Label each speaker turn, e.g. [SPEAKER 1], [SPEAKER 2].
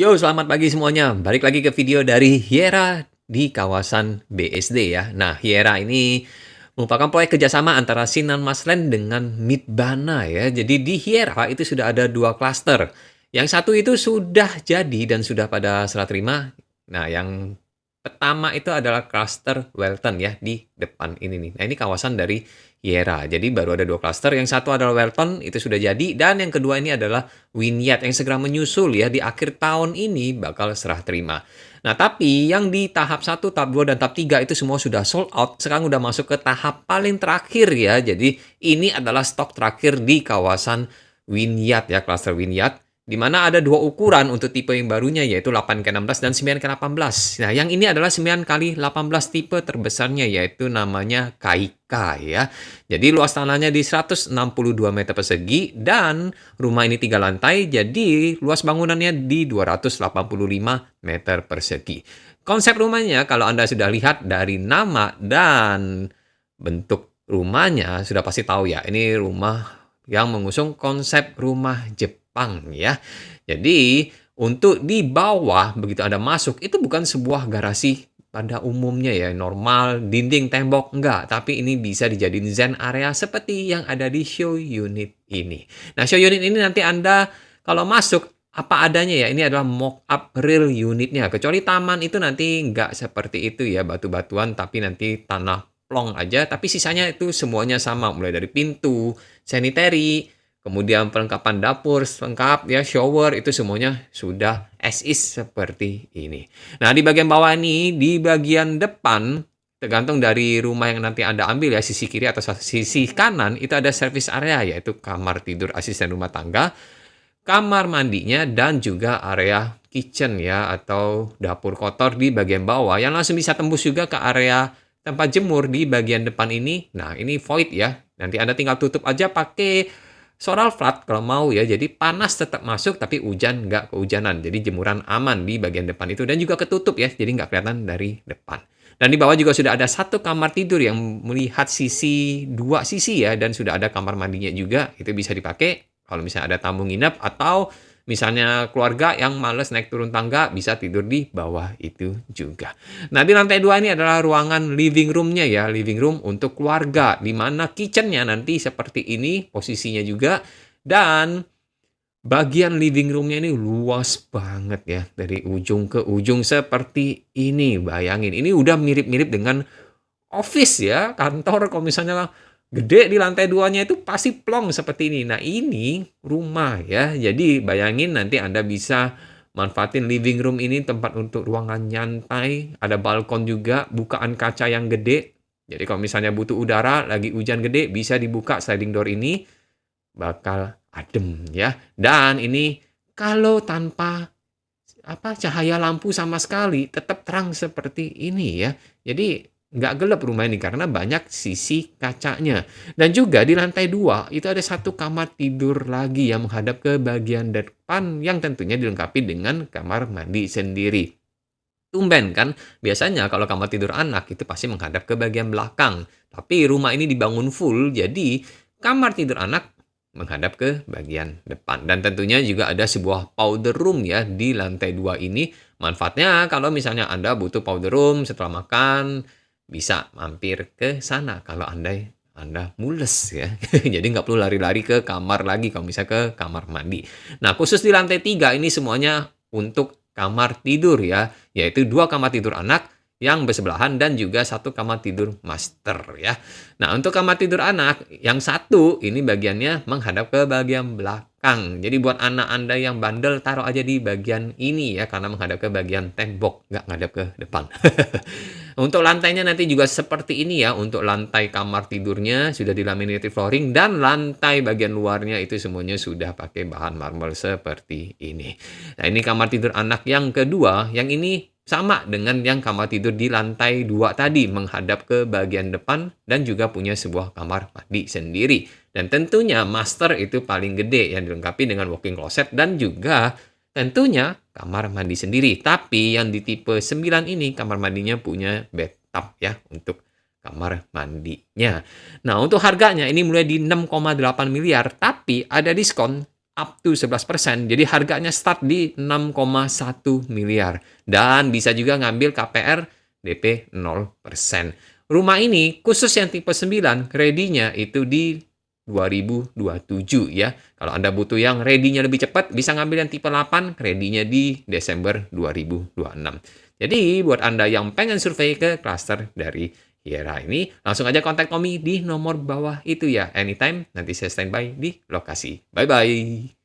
[SPEAKER 1] Yo, selamat pagi semuanya. Balik lagi ke video dari Hyera di kawasan BSD ya. Nah, Hyera ini merupakan proyek kerjasama antara Sinan Maslen dengan Midbana ya. Jadi di Hyera itu sudah ada dua klaster. Yang satu itu sudah jadi dan sudah pada serah terima. Nah, yang pertama itu adalah klaster Welton ya di depan ini nih. Nah, ini kawasan dari Hyera. Jadi baru ada dua klaster. Yang satu adalah Welton, itu sudah jadi. Dan yang kedua ini adalah Wynyard yang segera menyusul ya di akhir tahun ini bakal serah terima. Nah, tapi yang di tahap 1, tahap 2, dan tahap 3 itu semua sudah sold out. Sekarang udah masuk ke tahap paling terakhir ya. Jadi ini adalah stok terakhir di kawasan Wynyard ya, klaster Wynyard. Di mana ada dua ukuran untuk tipe yang barunya yaitu 8x16 dan 9x18. Nah, yang ini adalah 9x18 tipe terbesarnya yaitu namanya Kaika ya. Jadi luas tanahnya di 162 meter persegi dan rumah ini 3 lantai, jadi luas bangunannya di 285 meter persegi. Konsep rumahnya kalau Anda sudah lihat dari nama dan bentuk rumahnya sudah pasti tahu ya, ini rumah yang mengusung konsep rumah Jepang ya. Jadi untuk di bawah begitu Anda masuk itu bukan sebuah garasi pada umumnya ya, normal, dinding, tembok, enggak. Tapi ini bisa dijadiin zen area seperti yang ada di show unit ini. Nah, show unit ini nanti Anda kalau masuk apa adanya ya, ini adalah mock-up real unitnya. Kecuali taman itu nanti enggak seperti itu ya, batu-batuan, tapi nanti tanah plong aja. Tapi sisanya itu semuanya sama, mulai dari pintu, sanitary, kemudian perlengkapan dapur lengkap ya, shower itu semuanya sudah as is seperti ini. Nah, di bagian bawah ini, di bagian depan, tergantung dari rumah yang nanti Anda ambil ya, sisi kiri atau sisi kanan, itu ada service area, yaitu kamar tidur asisten rumah tangga, kamar mandinya, dan juga area kitchen ya, atau dapur kotor di bagian bawah, yang langsung bisa tembus juga ke area tempat jemur di bagian depan ini. Nah, ini void ya, nanti Anda tinggal tutup aja pakai solar flat kalau mau ya, jadi panas tetap masuk tapi hujan nggak kehujanan. Jadi jemuran aman di bagian depan itu dan juga ketutup ya, jadi nggak kelihatan dari depan. Dan di bawah juga sudah ada satu kamar tidur yang melihat dua sisi ya, dan sudah ada kamar mandinya juga, itu bisa dipakai kalau misalnya ada tamu nginep atau misalnya keluarga yang males naik turun tangga bisa tidur di bawah itu juga. Nah, di lantai 2 ini adalah ruangan living room-nya ya, living room untuk keluarga, di mana kitchen-nya nanti seperti ini posisinya juga, dan bagian living room-nya ini luas banget ya, dari ujung ke ujung seperti ini. Bayangin, ini udah mirip-mirip dengan office ya, kantor kalau misalnya gede di lantai 2-nya itu pasti plong seperti ini. Nah, ini rumah ya. Jadi bayangin nanti Anda bisa manfaatin living room ini tempat untuk ruangan nyantai, ada balkon juga, bukaan kaca yang gede. Jadi kalau misalnya butuh udara, lagi hujan gede, bisa dibuka sliding door ini, bakal adem ya. Dan ini kalau tanpa cahaya lampu sama sekali, tetap terang seperti ini ya. Jadi nggak gelap rumah ini karena banyak sisi kacanya. Dan juga di lantai 2 itu ada satu kamar tidur lagi yang menghadap ke bagian depan yang tentunya dilengkapi dengan kamar mandi sendiri. Tumben kan, biasanya kalau kamar tidur anak itu pasti menghadap ke bagian belakang. Tapi rumah ini dibangun full, jadi kamar tidur anak menghadap ke bagian depan. Dan tentunya juga ada sebuah powder room ya di lantai 2 ini. Manfaatnya kalau misalnya Anda butuh powder room setelah makan, bisa mampir ke sana kalau Anda mules ya. Jadi nggak perlu lari-lari ke kamar lagi kalau misalnya ke kamar mandi. Nah, khusus di lantai 3 ini semuanya untuk kamar tidur ya, yaitu 2 kamar tidur anak yang bersebelahan dan juga satu kamar tidur master ya. Nah, untuk kamar tidur anak yang satu ini bagiannya menghadap ke bagian belakang. Jadi buat anak Anda yang bandel taruh aja di bagian ini ya, karena menghadap ke bagian tembok, nggak menghadap ke depan. Untuk lantainya nanti juga seperti ini ya. Untuk lantai kamar tidurnya sudah dilaminated flooring dan lantai bagian luarnya itu semuanya sudah pakai bahan marmer seperti ini. Nah, ini kamar tidur anak yang kedua. Yang ini sama dengan yang kamar tidur di lantai 2 tadi, menghadap ke bagian depan dan juga punya sebuah kamar mandi sendiri. Dan tentunya master itu paling gede yang dilengkapi dengan walk-in closet dan juga tentunya kamar mandi sendiri. Tapi yang di tipe 9 ini kamar mandinya punya bathtub ya untuk kamar mandinya. Nah, untuk harganya ini mulai di 6,8 miliar tapi ada diskon up to 11%. Jadi harganya start di 6,1 miliar. Dan bisa juga ngambil KPR DP 0%. Rumah ini khusus yang tipe 9, ready-nya itu di 2027 ya. Kalau Anda butuh yang ready-nya lebih cepat, bisa ngambil yang tipe 8, ready-nya di Desember 2026. Jadi, buat Anda yang pengen survei ke klaster dari Hiera ini, langsung aja kontak Tommy di nomor bawah itu ya. Anytime, nanti saya standby di lokasi. Bye-bye.